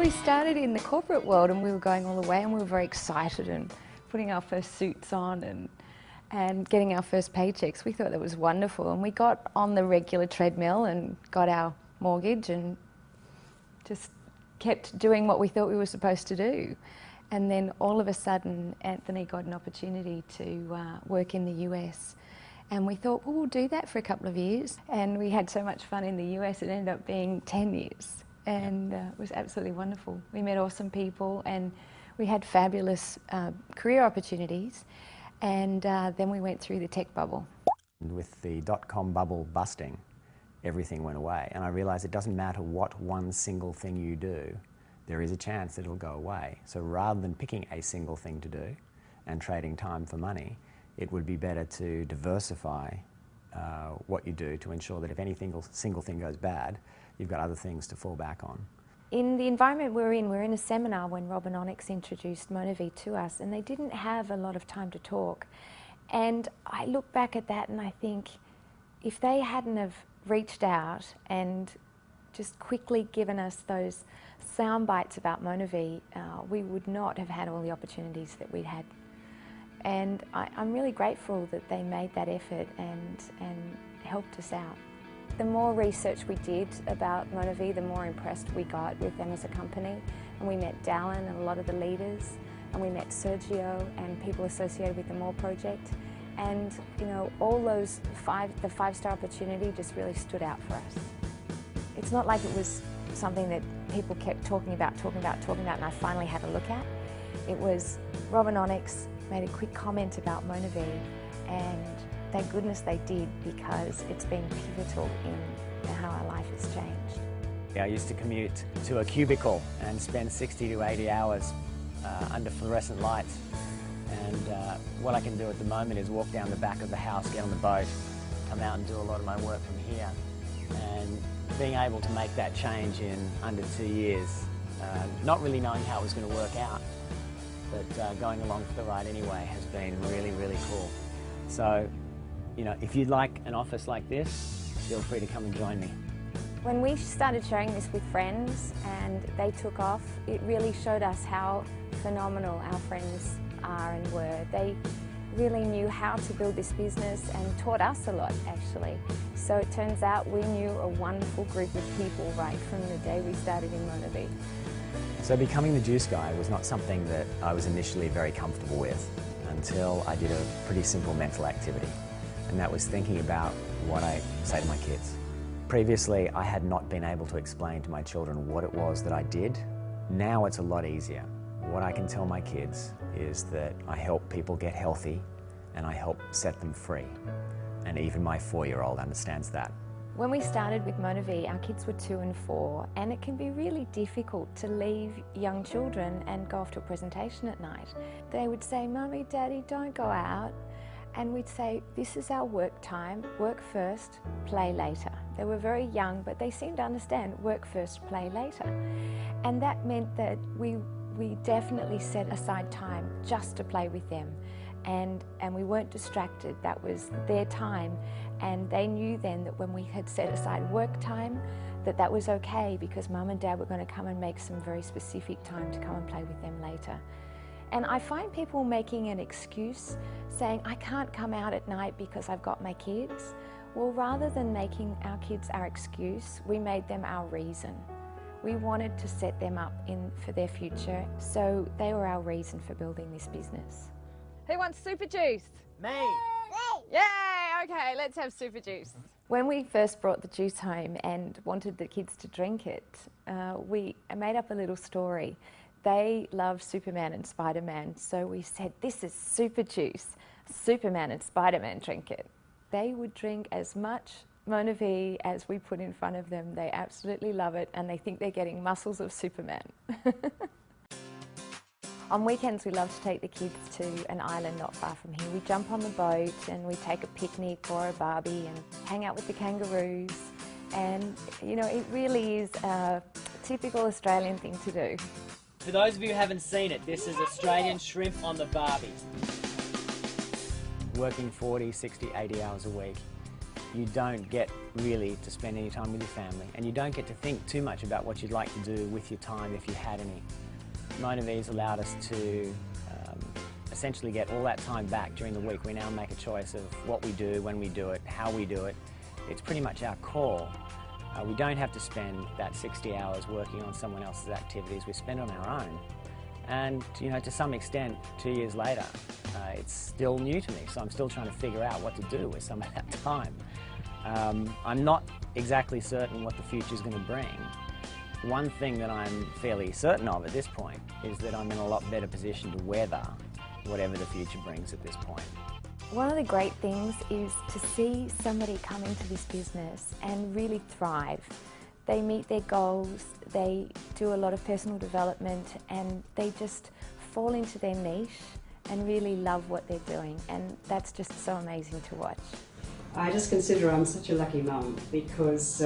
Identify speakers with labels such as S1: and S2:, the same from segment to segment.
S1: we started in the corporate world and we were going all the way and we were very excited and putting our first suits on and getting our first paychecks. We thought that was wonderful, and we got on the regular treadmill and got our mortgage and just kept doing what we thought we were supposed to do. And then all of a sudden Anthony got an opportunity to work in the US, and we thought, well, we'll do that for a couple of years. And we had so much fun in the US, it ended up being 10 years. And it was absolutely wonderful. We met awesome people and we had fabulous career opportunities. And then we went through the tech bubble.
S2: With the dot-com bubble busting, everything went away. And I realized it doesn't matter what one single thing you do, there is a chance that it'll go away. So rather than picking a single thing to do and trading time for money, it would be better to diversify what you do to ensure that if any single thing goes bad, you've got other things to fall back on.
S1: In the environment we're in a seminar when Rob and Onyx introduced MonaVie to us, and they didn't have a lot of time to talk. And I look back at that and I think, if they hadn't have reached out and just quickly given us those sound bites about MonaVie, we would not have had all the opportunities that we'd had. And I'm really grateful that they made that effort and helped us out. The more research we did about MonaVie, the more impressed we got with them as a company. And we met Dallin and a lot of the leaders, and we met Sergio and people associated with the More Project. And you know, all those the five-star opportunity just really stood out for us. It's not like it was something that people kept talking about, and I finally had a look at. It was Rob and Onyx made a quick comment about MonaVie, and thank goodness they did, because it's been pivotal in how our life has changed.
S2: I used to commute to a cubicle and spend 60 to 80 hours under fluorescent lights. And what I can do at the moment is walk down the back of the house, get on the boat, come out and do a lot of my work from here. And being able to make that change in under 2 years, not really knowing how it was going to work out, but going along for the ride anyway has been really, really cool. So, you know, if you'd like an office like this, feel free to come and join me.
S1: When we started sharing this with friends and they took off, it really showed us how phenomenal our friends are and were. They really knew how to build this business and taught us a lot, actually. So it turns out we knew a wonderful group of people right from the day we started in MonaVie.
S2: So becoming the juice guy was not something that I was initially very comfortable with until I did a pretty simple mental activity. And that was thinking about what I say to my kids. Previously, I had not been able to explain to my children what it was that I did. Now it's a lot easier. What I can tell my kids is that I help people get healthy and I help set them free. And even my 4-year-old understands that.
S1: When we started with MonaVie, our kids were 2 and 4, and it can be really difficult to leave young children and go off to a presentation at night. They would say, "Mummy, Daddy, don't go out." And we'd say, "This is our work time, work first, play later." They were very young, but they seemed to understand work first, play later. And that meant that we definitely set aside time just to play with them. And we weren't distracted. That was their time, and they knew then that when we had set aside work time, that was okay, because Mum and Dad were going to come and make some very specific time to come and play with them later. And I find people making an excuse, saying, "I can't come out at night because I've got my kids." Well, rather than making our kids our excuse, we made them our reason. We wanted to set them up for their future, so they were our reason for building this business.
S3: Who wants super juice?
S2: Me!
S3: Yay! Okay, let's have super juice.
S1: When we first brought the juice home and wanted the kids to drink it, we made up a little story. They love Superman and Spider-Man, so we said, "This is super juice. Superman and Spider-Man drink it." They would drink as much MonaVie as we put in front of them. They absolutely love it, and they think they're getting muscles of Superman. On weekends, we love to take the kids to an island not far from here. We jump on the boat and we take a picnic or a barbie and hang out with the kangaroos. And, you know, it really is a typical Australian thing to do.
S4: For those of you who haven't seen it, this is Australian shrimp on the barbie.
S2: Working 40, 60, 80 hours a week you don't get really to spend any time with your family, and you don't get to think too much about what you'd like to do with your time if you had any. MonaVie's allowed us to essentially get all that time back during the week. We now make a choice of what we do, when we do it, how we do it. It's pretty much our call. We don't have to spend that 60 hours working on someone else's activities. We spend on our own. And, you know, to some extent, 2 years later, it's still new to me, so I'm still trying to figure out what to do with some of that time. I'm not exactly certain what the future's going to bring. One thing that I'm fairly certain of at this point is that I'm in a lot better position to weather whatever the future brings at this point.
S1: One of the great things is to see somebody come into this business and really thrive. They meet their goals, they do a lot of personal development, and they just fall into their niche and really love what they're doing, and that's just so amazing to watch.
S5: I just consider I'm such a lucky mum, because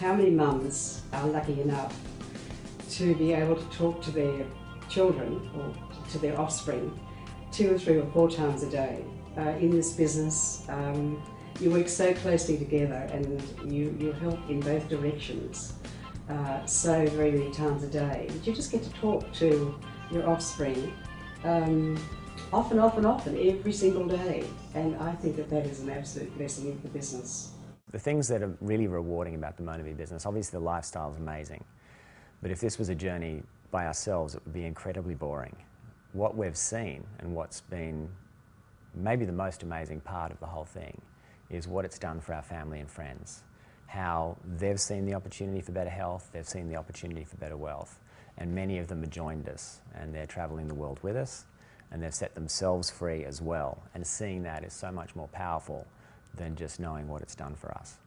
S5: how many mums are lucky enough to be able to talk to their children or to their offspring 2 or 3 or 4 times a day. In this business, you work so closely together, and you help in both directions so very many times a day. But you just get to talk to your offspring often, every single day. And I think that that is an absolute blessing in the business.
S2: The things that are really rewarding about the MonaVie business, obviously the lifestyle is amazing, but if this was a journey by ourselves, it would be incredibly boring. What we've seen, and what's been maybe the most amazing part of the whole thing, is what it's done for our family and friends. How they've seen the opportunity for better health, they've seen the opportunity for better wealth, and many of them have joined us, and they're travelling the world with us, and they've set themselves free as well. And seeing that is so much more powerful than just knowing what it's done for us.